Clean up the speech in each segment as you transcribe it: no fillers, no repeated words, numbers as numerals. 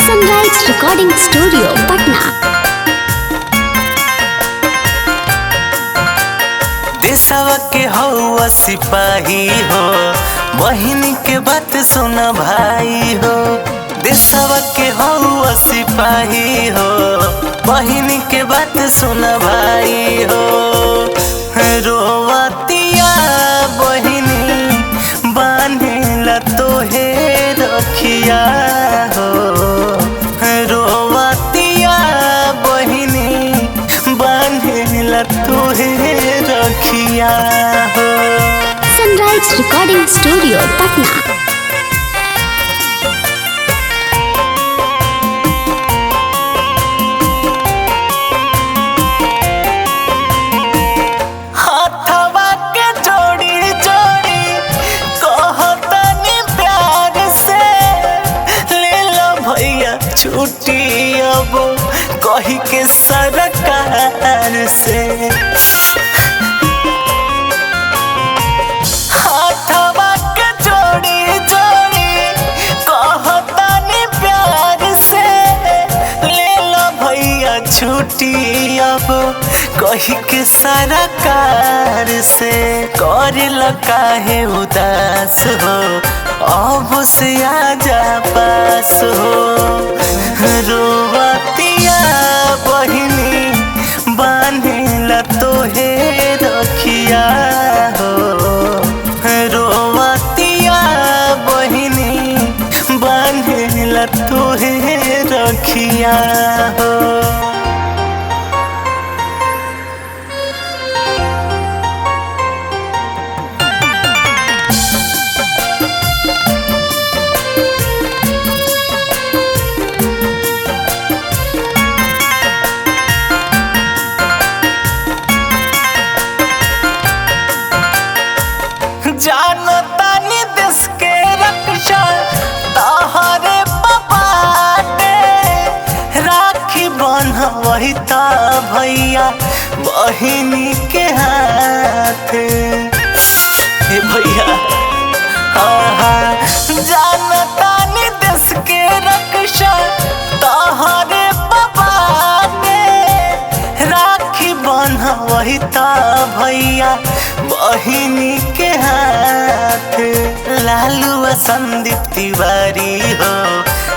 Sunrise recording studio Patna. देशवा के हौवा सिपाही हो, बहिन के बात सुना भाई हो। देशवा के हौवा सिपाही हो, बहिन के बात सुना भाई हो। रोवतिया बहिनी बांधेला तोहे रखिया हो। रोवतिया बहिनी बांधेला तोहे रखिया हो। Sunrise recording studio Patna. हाथवा के जोड़ी जोड़ी कहतनी प्यार से, ले लो भैया छुट्टी अब कही के सरकार से। हाथवा के जोड़ी जोड़ी कहतनी प्यार से, ले लो भैया छुट्टी अब कही के सरकार से। कर काहे उदास हो, अब से आजा पास हो। रोवतिया बहिनी बांधेला तोहे रखिया हो। रोवतिया बहिनी बांधेला तोहे रखिया हो। जानतानी देश के रक्षा तहरे बाटे, राखी बंधवही ता भैया बहिनी के हाथ। हे भैया जानतानी देश के रक्षा तहरे बाटे, राखी बंधवही ता भैया बहिनी के हाथ। लालू संदीप तिवारी हो,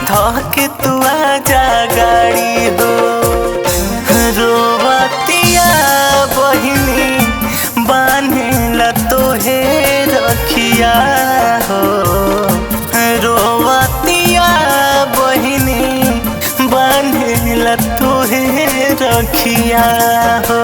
धोके तू आजा गाड़ी हो। रोवतिया बहिनी बांधेला तोहे रखिया हो। रोवतिया बहिनी बांधेला तोहे रखिया हो।